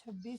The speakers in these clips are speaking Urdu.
26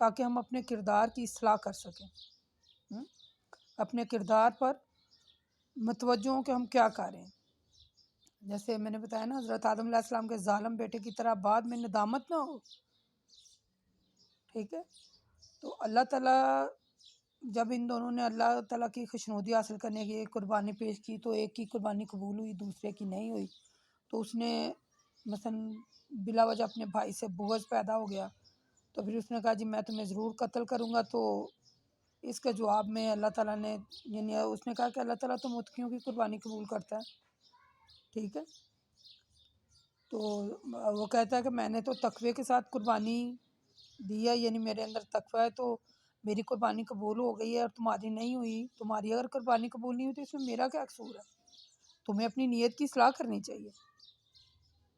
تاکہ ہم اپنے کردار کی اصلاح کر سکیں، اپنے کردار پر متوجہ ہوں کہ ہم کیا کر رہے ہیں۔ جیسے میں نے بتایا نا، حضرت آدم علیہ السلام کے ظالم بیٹے کی طرح بعد میں ندامت نہ ہو، ٹھیک ہے۔ تو اللہ تعالیٰ جب ان دونوں نے اللہ تعالیٰ کی خوشنودی حاصل کرنے کی ایک قربانی پیش کی تو ایک کی قربانی قبول ہوئی، دوسرے کی نہیں ہوئی، تو اس نے مثلاً بلا وجہ اپنے بھائی سے بغض پیدا ہو گیا، تو پھر اس نے کہا جی میں تمہیں ضرور قتل کروں گا۔ تو اس کے جواب میں اللہ تعالیٰ نے، یعنی اس نے کہا کہ اللہ تعالیٰ تو متقیوں کی قربانی قبول کرتا ہے، ٹھیک ہے۔ تو وہ کہتا ہے کہ میں نے تو تقوی کے ساتھ قربانی دی ہے، یعنی میرے اندر تقوی ہے تو میری قربانی قبول ہو گئی ہے، اور تمہاری نہیں ہوئی، تمہاری اگر قربانی قبول نہیں ہوئی تو اس میں میرا کیا قصور ہے؟ تمہیں اپنی نیت کی اصلاح کرنی چاہیے،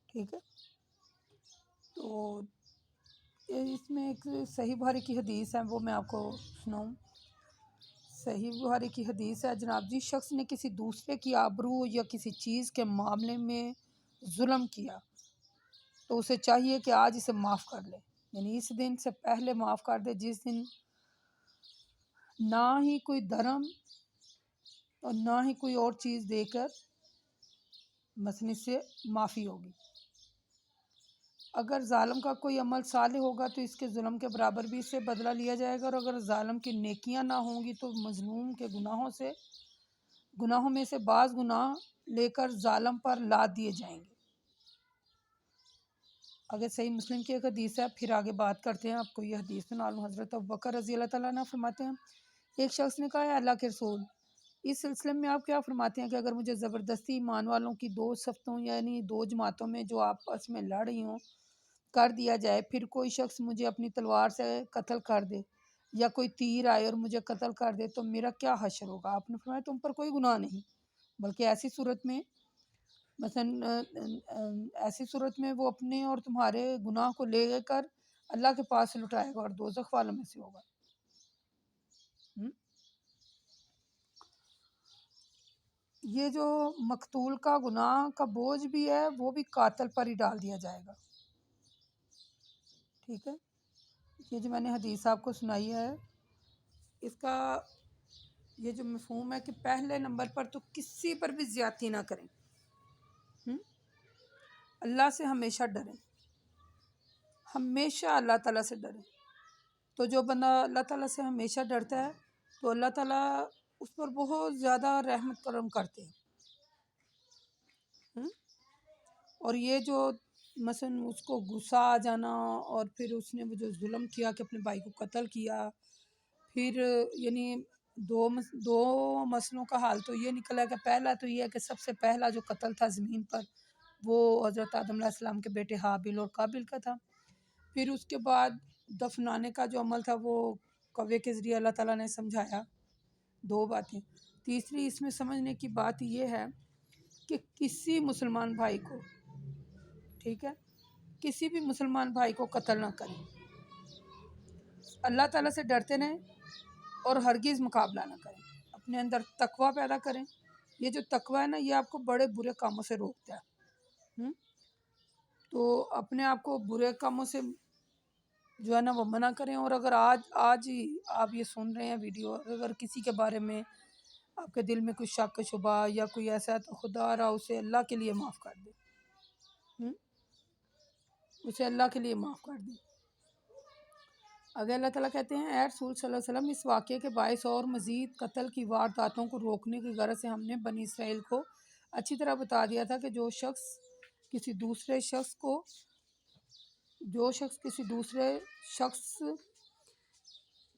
ٹھیک ہے۔ تو اس میں ایک صحیح بخاری کی حدیث ہے، وہ میں آپ کو سناؤں۔ صحیح بخاری کی حدیث ہے، جناب جس شخص نے کسی دوسرے کی آبرو یا کسی چیز کے معاملے میں ظلم کیا تو اسے چاہیے کہ آج اسے معاف کر لے، یعنی اس دن سے پہلے معاف کر دے جس دن نہ ہی کوئی درم اور نہ ہی کوئی اور چیز دے کر مثلا اس سے معافی ہوگی۔ اگر ظالم کا کوئی عمل صالح ہوگا تو اس کے ظلم کے برابر بھی اس سے بدلہ لیا جائے گا، اور اگر ظالم کی نیکیاں نہ ہوں گی تو مظلوم کے گناہوں میں سے بعض گناہ لے کر ظالم پر لاد دیے جائیں گے۔ اگر صحیح مسلم کی ایک حدیث ہے، پھر آگے بات کرتے ہیں، آپ کو یہ حدیث سنا لوں۔ حضرت ابوبکر رضی اللہ تعالیٰ عنہ فرماتے ہیں، ایک شخص نے کہا ہے اللہ کے رسول، اس سلسلے میں آپ کیا فرماتے ہیں کہ اگر مجھے زبردستی ایمان والوں کی دو صفوں یعنی دو جماعتوں میں جو آپس میں لڑ رہی ہوں کر دیا جائے، پھر کوئی شخص مجھے اپنی تلوار سے قتل کر دے یا کوئی تیر آئے اور مجھے قتل کر دے تو میرا کیا حشر ہوگا؟ آپ نے فرمایا تم پر کوئی گناہ نہیں، بلکہ ایسی صورت میں ایسی صورت میں وہ اپنے اور تمہارے گناہ کو لے کر اللہ کے پاس لٹائے گا اور دوزخ والوں میں سے ہوگا۔ یہ جو مقتول کا گناہ کا بوجھ بھی ہے وہ بھی قاتل پر ہی ڈال دیا جائے گا، ٹھیک ہے۔ یہ جو میں نے حدیث آپ کو سنائی ہے، اس کا یہ جو مفہوم ہے کہ پہلے نمبر پر تو کسی پر بھی زیادتی نہ کریں، اللہ سے ہمیشہ ڈریں، ہمیشہ اللہ تعالیٰ سے ڈریں۔ تو جو بندہ اللہ تعالیٰ سے ہمیشہ ڈرتا ہے تو اللہ تعالیٰ اس پر بہت زیادہ رحمت کرم کرتے ہیں، اور یہ جو مثلا اس کو غصہ آ جانا اور پھر اس نے وہ جو ظلم کیا کہ اپنے بھائی کو قتل کیا، پھر یعنی دو مسئلوں کا حال تو یہ نکلا کہ پہلا تو یہ ہے کہ سب سے پہلا جو قتل تھا زمین پر وہ حضرت آدم علیہ السلام کے بیٹے حابیل اور قابیل کا تھا۔ پھر اس کے بعد دفنانے کا جو عمل تھا وہ کوے کے ذریعے اللہ تعالیٰ نے سمجھایا، دو باتیں۔ تیسری اس میں سمجھنے کی بات یہ ہے کہ کسی مسلمان بھائی کو، ٹھیک ہے، کسی بھی مسلمان بھائی کو قتل نہ کریں، اللہ تعالیٰ سے ڈرتے رہیں اور ہرگز مقابلہ نہ کریں، اپنے اندر تقوی پیدا کریں۔ یہ جو تقوی ہے نا یہ آپ کو بڑے برے کاموں سے روکتا ہے، تو اپنے آپ کو برے کاموں سے جو ہے نا وہ منع کریں۔ اور اگر آج ہی آپ یہ سن رہے ہیں ویڈیو، اگر کسی کے بارے میں آپ کے دل میں کوئی شک شبہ یا کوئی ایسا ہے تو خدا را اسے اللہ کے لیے معاف کر دے، اسے اللہ کے لیے معاف کر دیں۔ اگر اللہ تعالیٰ کہتے ہیں اے رسول صلی اللہ علیہ وسلم، اس واقعے کے باعث اور مزید قتل کی وارداتوں کو روکنے کی غرض سے ہم نے بنی اسرائیل کو اچھی طرح بتا دیا تھا کہ جو شخص کسی دوسرے شخص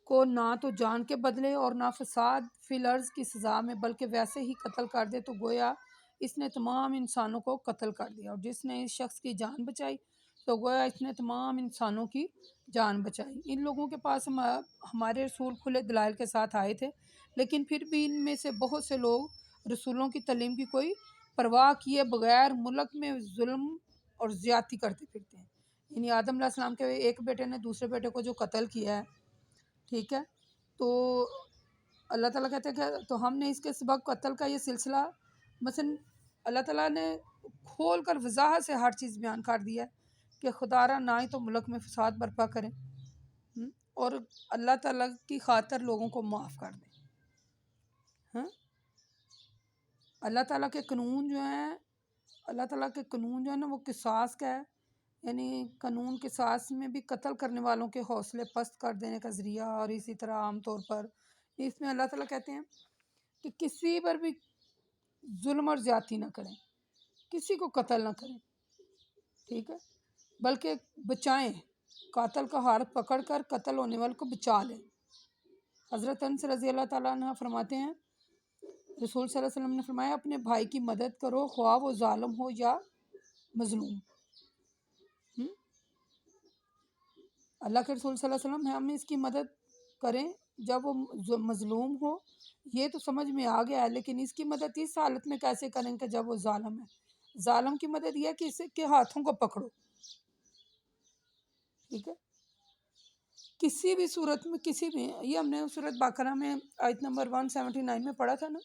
کو نہ تو جان کے بدلے اور نہ فساد فی الارض کی سزا میں بلکہ ویسے ہی قتل کر دے تو گویا اس نے تمام انسانوں کو قتل کر دیا، اور جس نے اس شخص کی جان بچائی تو گویا اس نے تمام انسانوں کی جان بچائی۔ ان لوگوں کے پاس ہمارے رسول کھلے دلائل کے ساتھ آئے تھے، لیکن پھر بھی ان میں سے بہت سے لوگ رسولوں کی تعلیم کی کوئی پرواہ کیے بغیر ملک میں ظلم اور زیادتی کرتے پھرتے ہیں۔ یعنی آدم علیہ السلام کے ایک بیٹے نے دوسرے بیٹے کو جو قتل کیا ہے، ٹھیک ہے، تو اللہ تعالیٰ کہتے ہیں کہ تو ہم نے اس کے سبب قتل کا یہ سلسلہ مثلا اللہ تعالیٰ نے کھول کر وضاحت سے ہر چیز بیان کر دیا ہے کہ خدا را نہ ہی تو ملک میں فساد برپا کریں، اور اللہ تعالیٰ کی خاطر لوگوں کو معاف کر دیں. ہاں، اللہ تعالیٰ کے قانون جو ہیں، اللہ تعالیٰ کے قانون جو ہے نا وہ قصاص کا ہے، یعنی قانون قصاص میں بھی قتل کرنے والوں کے حوصلے پست کر دینے کا ذریعہ. اور اسی طرح عام طور پر اس میں اللہ تعالیٰ کہتے ہیں کہ کسی پر بھی ظلم اور زیادتی نہ کریں، کسی کو قتل نہ کریں، ٹھیک ہے، بلکہ بچائیں، قاتل کا ہاتھ پکڑ کر قتل ہونے والے کو بچا لیں. حضرت انس رضی اللہ تعالیٰ عنہ فرماتے ہیں رسول صلی اللہ علیہ وسلم نے فرمایا اپنے بھائی کی مدد کرو خواہ وہ ظالم ہو یا مظلوم. اللہ کے رسول صلی اللہ علیہ وسلم ہم اس کی مدد کریں جب وہ مظلوم ہو، یہ تو سمجھ میں آ گیا ہے، لیکن اس کی مدد اس حالت میں کیسے کریں کہ جب وہ ظالم ہے. ظالم کی مدد یہ ہے کہ اس کے ہاتھوں کو پکڑو، ٹھیک ہے، کسی بھی صورت میں، کسی بھی. یہ ہم نے سورۃ بقرہ میں آیت نمبر 179 میں پڑھا تھا نا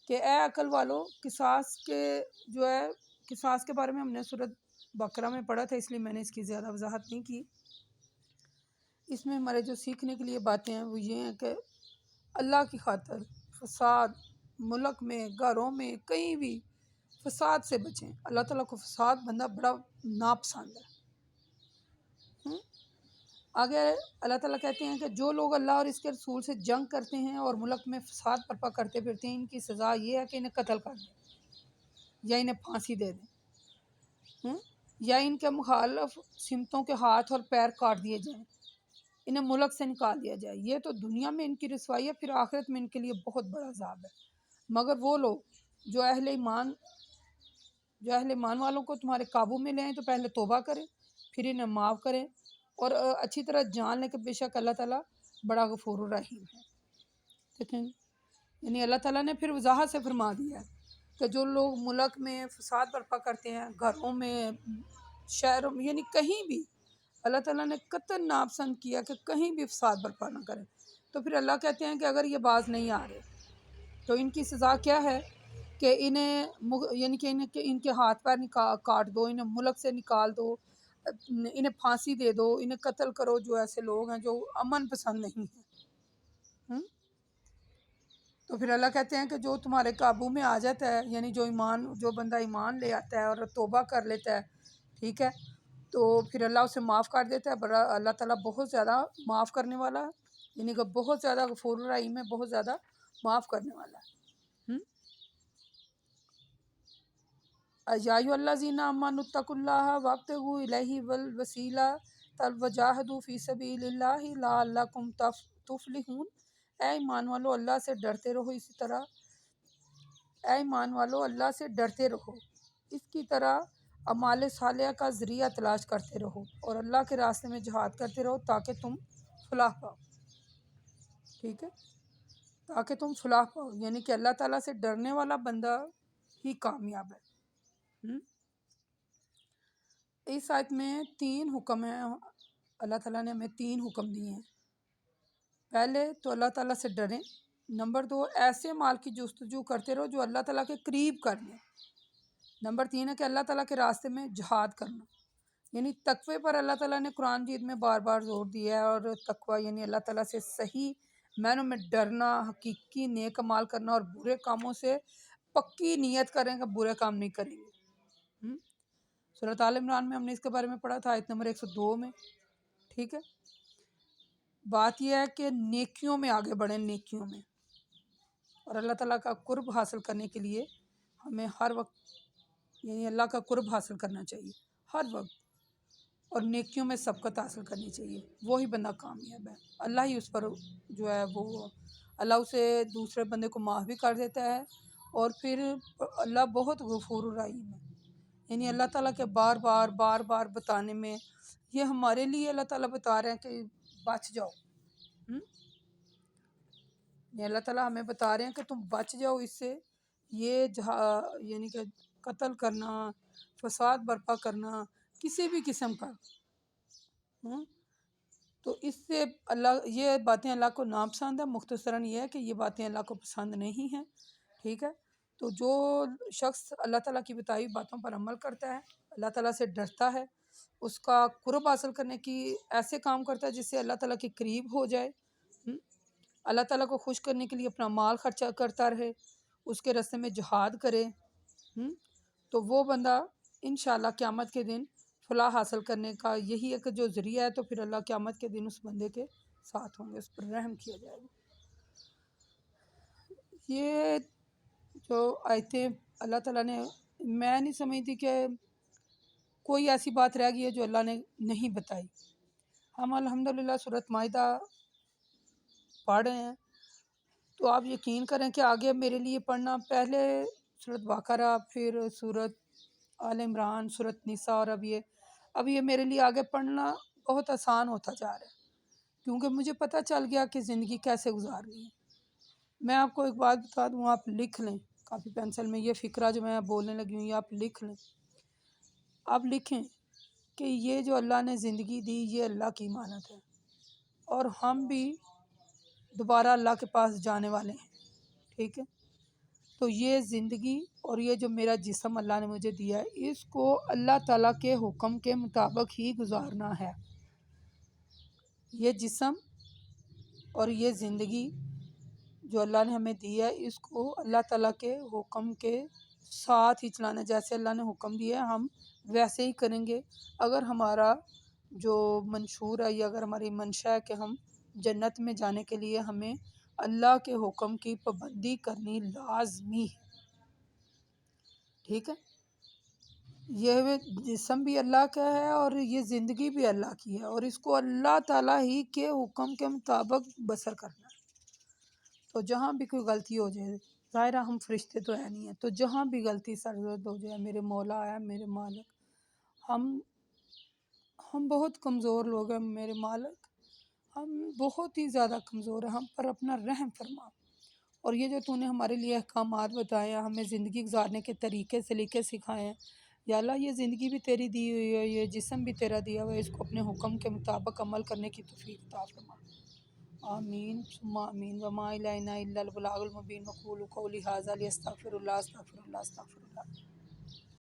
کہ اے عقل والو، قصاص کے جو ہے، قصاص کے بارے میں ہم نے سورۃ بقرہ میں پڑھا تھا، اس لیے میں نے اس کی زیادہ وضاحت نہیں کی. اس میں ہمارے جو سیکھنے کے لیے باتیں ہیں وہ یہ ہیں کہ اللہ کی خاطر فساد ملک میں، گھروں میں، کہیں بھی فساد سے بچیں. اللہ تعالیٰ کو فساد بندہ بڑا ناپسند ہے. آگے اللہ تعالیٰ کہتے ہیں کہ جو لوگ اللہ اور اس کے رسول سے جنگ کرتے ہیں اور ملک میں فساد برپا کرتے پھرتے ہیں، ان کی سزا یہ ہے کہ انہیں قتل کر دیں یا انہیں پھانسی دے دیں، یا ان کے مخالف سمتوں کے ہاتھ اور پیر کاٹ دیے جائیں، انہیں ملک سے نکال دیا جائے. یہ تو دنیا میں ان کی رسوائی ہے، پھر آخرت میں ان کے لیے بہت بڑا عذاب ہے. مگر وہ لوگ جو اہل ایمان والوں کو تمہارے قابو میں لیں تو پہلے توبہ کریں، پھر انہیں معاف کریں اور اچھی طرح جان لیں کہ بے شک اللہ تعالیٰ بڑا غفور الرحیم ہے. دیکھیں، یعنی اللہ تعالیٰ نے پھر وضاحت سے فرما دیا ہے کہ جو لوگ ملک میں فساد برپا کرتے ہیں، گھروں میں، شہروں میں، یعنی کہیں بھی اللہ تعالیٰ نے قطعاً ناپسند کیا کہ کہیں بھی فساد برپا نہ کریں. تو پھر اللہ کہتے ہیں کہ اگر یہ باز نہیں آ رہے تو ان کی سزا کیا ہے کہ یعنی کہ ان کے ہاتھ پیر کاٹ دو، انہیں ملک سے نکال دو، انہیں پھانسی دے دو، انہیں قتل کرو جو ایسے لوگ ہیں جو امن پسند نہیں ہیں. تو پھر اللہ کہتے ہیں کہ جو تمہارے قابو میں آ جاتا ہے، یعنی جو بندہ ایمان لے آتا ہے اور توبہ کر لیتا ہے، ٹھیک ہے، تو پھر اللہ اسے معاف کر دیتا ہے. بڑا اللہ تعالیٰ بہت زیادہ معاف کرنے والا ہے، یعنی کہ بہت زیادہ غفور الرحیم ہے، بہت زیادہ معاف کرنے والا ہے. یا ایھا الذین آمنوا اتقوا اللہ وابتغوا الیہ الوسیلۃ وجاہدوا فی سبیل اللہ لعلکم تفلحون. اے ایمان والو اللہ سے ڈرتے رہو، اللہ سے ڈرتے رہو، اس کی طرح اعمال صالحہ کا ذریعہ تلاش کرتے رہو اور اللہ کے راستے میں جہاد کرتے رہو تاکہ تم فلاح پاؤ. ٹھیک ہے، تاکہ تم فلاح پاؤ، یعنی کہ اللہ تعالیٰ سے ڈرنے والا بندہ ہی کامیاب ہے. اس آیت میں 3 حکم ہیں. اللہ تعالیٰ نے ہمیں 3 حکم دیے ہیں. پہلے تو اللہ تعالیٰ سے ڈریں. نمبر 2، ایسے مال کی جستجو کرتے رہو جو اللہ تعالیٰ کے قریب کر دیں. نمبر 3 ہے کہ اللہ تعالیٰ کے راستے میں جہاد کرنا، یعنی تقوی پر اللہ تعالیٰ نے قرآن مجید میں بار بار زور دیا ہے. اور تقوی یعنی اللہ تعالیٰ سے صحیح معنوں میں ڈرنا، حقیقی نیک عمال کرنا اور برے کاموں سے پکی نیت کریں کہ برے کام نہیں کریں گے. سورۃ آل عمران میں ہم نے اس کے بارے میں پڑھا تھا آیت نمبر 102 میں. ٹھیک ہے، بات یہ ہے کہ نیکیوں میں آگے بڑھیں، نیکیوں میں، اور اللہ تعالیٰ کا قرب حاصل کرنے کے لیے ہمیں ہر وقت یعنی اللہ کا قرب حاصل کرنا چاہیے ہر وقت، اور نیکیوں میں سبقت حاصل کرنی چاہیے. وہی بندہ کامیاب ہے. اللہ ہی اس پر جو ہے وہ اللہ اسے دوسرے بندے کو معاف بھی کر دیتا ہے. اور پھر اللہ بہت غفور الرحیم ہے، یعنی اللہ تعالیٰ کے بار بار بتانے میں یہ ہمارے لیے اللہ تعالیٰ بتا رہے ہیں کہ بچ جاؤ. یعنی اللہ تعالیٰ ہمیں بتا رہے ہیں کہ تم بچ جاؤ اس سے. یہ یعنی کہ قتل کرنا، فساد برپا کرنا کسی بھی قسم کا، تو اس سے یہ باتیں اللہ کو ناپسند ہے. مختصراً یہ ہے کہ یہ باتیں اللہ کو پسند نہیں ہیں. ٹھیک ہے، تو جو شخص اللہ تعالیٰ کی بتائی باتوں پر عمل کرتا ہے، اللہ تعالیٰ سے ڈرتا ہے، اس کا قرب حاصل کرنے کی ایسے کام کرتا ہے جس سے اللہ تعالیٰ کے قریب ہو جائے، اللہ تعالیٰ کو خوش کرنے کے لیے اپنا مال خرچہ کرتا رہے، اس کے راستے میں جہاد کرے، تو وہ بندہ انشاءاللہ قیامت کے دن فلاح حاصل کرنے کا یہی ایک جو ذریعہ ہے، تو پھر اللہ قیامت کے دن اس بندے کے ساتھ ہوں گے، اس پر رحم کیا جائے گا۔ یہ جو آیتیں اللہ تعالیٰ نے، میں نہیں سمجھتی کہ کوئی ایسی بات رہ گئی ہے جو اللہ نے نہیں بتائی۔ ہم الحمدللہ سورۃ مائدہ پڑھ رہے ہیں، تو آپ یقین کریں کہ آگے میرے لیے پڑھنا، پہلے سورۃ بقرہ، پھر سورۃ آل عمران، سورۃ نساء، اور اب یہ میرے لیے آگے پڑھنا بہت آسان ہوتا جا رہا ہے، کیونکہ مجھے پتہ چل گیا کہ زندگی کیسے گزارنی ہے۔ میں آپ کو ایک بات بتا دوں، آپ لکھ لیں کاپی پینسل میں، یہ فقرہ جو میں بولنے لگی ہوں یہ آپ لکھ لیں۔ آپ لکھیں کہ یہ جو اللہ نے زندگی دی یہ اللہ کی امانت ہے، اور ہم بھی دوبارہ اللہ کے پاس جانے والے ہیں، ٹھیک ہے؟ تو یہ زندگی اور یہ جو میرا جسم اللہ نے مجھے دیا ہے، اس کو اللہ تعالیٰ کے حکم کے مطابق ہی گزارنا ہے۔ یہ جسم اور یہ زندگی جو اللہ نے ہمیں دی ہے، اس کو اللہ تعالیٰ کے حکم کے ساتھ ہی چلانا ہے، جیسے اللہ نے حکم دیا ہے ہم ویسے ہی کریں گے۔ اگر ہمارا جو منشور ہے یا اگر ہماری منشا ہے کہ ہم جنت میں جانے کے لیے ہمیں اللہ کے حکم کی پابندی کرنی لازمی ہے، ٹھیک ہے؟ یہ جسم بھی اللہ کا ہے اور یہ زندگی بھی اللہ کی ہے، اور اس کو اللہ تعالیٰ ہی کے حکم کے مطابق بسر کرنا ہے۔ تو جہاں بھی کوئی غلطی ہو جائے، ظاہرہ ہم فرشتے تو ہے نہیں ہیں، تو جہاں بھی غلطی سرزد ہو جائے، میرے مولا ہے، میرے مالک، ہم بہت کمزور لوگ ہیں میرے مالک، ہم بہت ہی زیادہ کمزور ہیں، ہم پر اپنا رحم فرما، اور یہ جو تو نے ہمارے لیے احکامات بتائے ہیں، ہمیں زندگی گزارنے کے طریقے سلیقے سکھائے ہیں، یا اللہ یہ زندگی بھی تیری دی ہوئی ہے، یہ جسم بھی تیرا دیا ہوا ہے، اس کو اپنے حکم کے مطابق عمل کرنے کی توفیق عطا فرما۔ آمین ثم آمین، وما الینا الا البلاغ المبین، وقولوا قولی ھذا لاستغفر اللہ استغفر اللہ استغفر اللہ۔